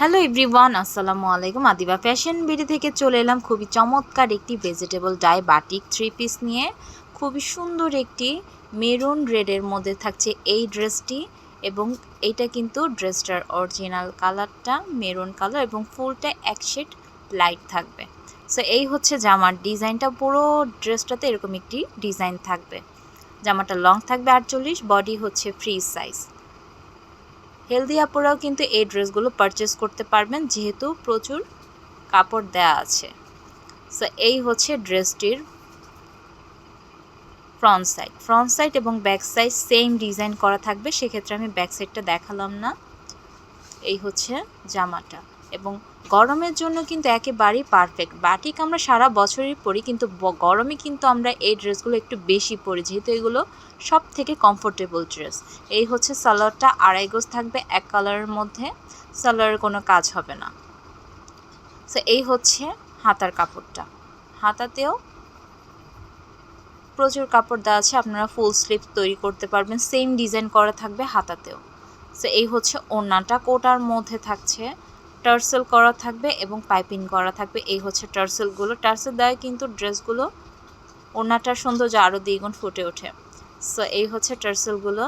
Hello everyone, আসসালামু আলাইকুম। Adiba fashion BD থেকে চলে এলাম খুবই চমৎকার একটি ভেজিটেবল ডাই বাটিক 3 পিস নিয়ে। খুবই সুন্দর একটি মেরুন রেডের মধ্যে থাকছে এই ড্রেসটি, এবং এইটা কিন্তু ড্রেসটার অরিজিনাল কালারটা মেরুন কালার এবং ফুলটা এক শেড লাইট থাকবে। সো এই হচ্ছে জামার ডিজাইনটা। পুরো ড্রেসটাতে এরকম একটি ডিজাইন থাকবে। জামাটা লং থাকবে 48, বডি হচ্ছে ফ্রি সাইজ। হেলদি আপুরাও কিন্তু এই ড্রেসগুলো পারচেস করতে পারবেন, যেহেতু প্রচুর কাপড় দেয়া আছে। সো এই হচ্ছে ড্রেসটির ফ্রন্ট সাইড এবং ব্যাক সাইড সেম ডিজাইন করা থাকবে, সেক্ষেত্রে আমি ব্যাক সাইডটা দেখালাম না। এই হচ্ছে জামাটা, এবং গরমের জন্য কিন্তু একেবারেই পারফেক্ট। বাটিক আমরা সারা বছরই পরি, কিন্তু গরমে কিন্তু আমরা এই ড্রেসগুলো একটু বেশি পরি, যেহেতু এগুলো সব থেকে কমফোর্টেবল ড্রেস। এই হচ্ছে সালোয়ারটা, আড়াই গজ থাকবে এক কালারের মধ্যে, সালোয়ারের কোনো কাজ হবে না। সো এই হচ্ছে হাতার কাপড়টা, হাতাতেও প্রচুর কাপড় দেওয়া আছে, আপনারা ফুল স্লিভ তৈরি করতে পারবেন, সেম ডিজাইন করা থাকবে হাতাতেও। সো এই হচ্ছে ওড়নাটা, কোটার মধ্যে থাকছে টার্সেল করা থাকবে এবং পাইপিং করা থাকবে। এই হচ্ছে টার্সেলগুলো, টার্সেল দেওয়া কিন্তু ড্রেসগুলো ওড়নাটার সৌন্দর্য আরও দ্বিগুণ ফুটে ওঠে। সো এই হচ্ছে টার্সেলগুলো,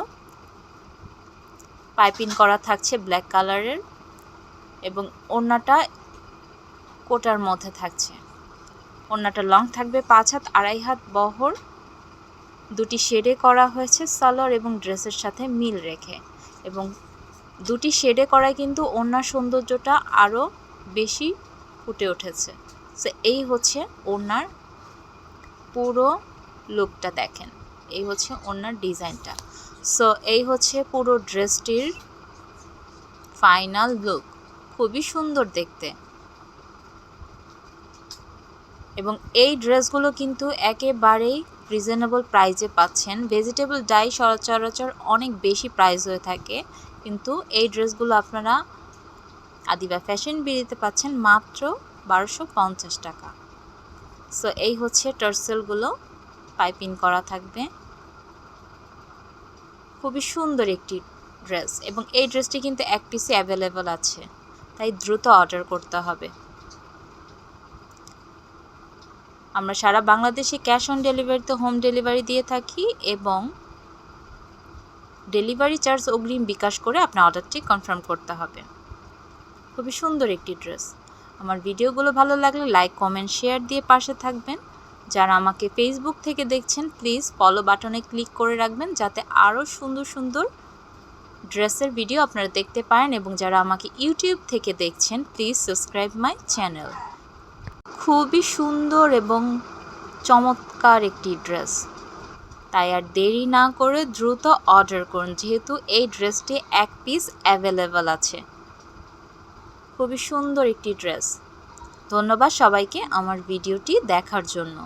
পাইপিং করা থাকছে ব্ল্যাক কালারের, এবং ওড়নাটা কোটার মধ্যে থাকছে। ওড়নাটা লং থাকবে 5 হাত, আড়াই হাত বহর, দুটি শেডে করা হয়েছে সালোয়ার এবং ড্রেসের সাথে মিল রেখে, এবং দুটি শেডে করায় কিন্তু ওড়নার সৌন্দর্যটা আরও বেশি ফুটে উঠেছে। সো এই হচ্ছে ওড়নার পুরো লুকটা, দেখেন এই হচ্ছে ওড়নার ডিজাইনটা। সো এই হচ্ছে পুরো ড্রেসটির ফাইনাল লুক, খুবই সুন্দর দেখতে। এবং এই ড্রেসগুলো কিন্তু একেবারেই রিজনেবল প্রাইসে পাচ্ছেন। ভেজিটেবল ডাই সচরাচর অনেক বেশি প্রাইস হয়ে থাকে, কিন্তু এই ড্রেসগুলো আপনারা আদিবা ফ্যাশন বিডিতে পাচ্ছেন মাত্র 1250 টাকা। সো এই হচ্ছে টার্সেলগুলো, পাইপিং করা থাকবে। খুবই সুন্দর একটি ড্রেস, এবং এই ড্রেসটি কিন্তু এক পিসে অ্যাভেলেবল আছে, তাই দ্রুত অর্ডার করতে হবে। আমরা সারা বাংলাদেশে ক্যাশ অন ডেলিভারিতে হোম ডেলিভারি দিয়ে থাকি, এবং ডেলিভারি চার্জ অগ্রিম বিকাশ করে আপনার অর্ডারটি কনফার্ম করতে হবে। খুবই সুন্দর একটি ড্রেস। আমার ভিডিওগুলো ভালো লাগলে লাইক, কমেন্ট, শেয়ার দিয়ে পাশে থাকবেন। যারা আমাকে ফেসবুক থেকে দেখছেন, প্লিজ ফলো বাটনে ক্লিক করে রাখবেন, যাতে আরও সুন্দর সুন্দর ড্রেসের ভিডিও আপনারা দেখতে পারেন। এবং যারা আমাকে ইউটিউব থেকে দেখছেন, প্লিজ সাবস্ক্রাইব মাই চ্যানেল। খুবই সুন্দর এবং চমৎকার একটি ড্রেস, তাই আর দেরি না করে দ্রুত অর্ডার করুন, যেহেতু এই ড্রেসটি এক পিস অ্যাভেলেবল আছে। খুবই সুন্দর একটি ড্রেস। ধন্যবাদ সবাইকে আমার ভিডিওটি দেখার জন্য।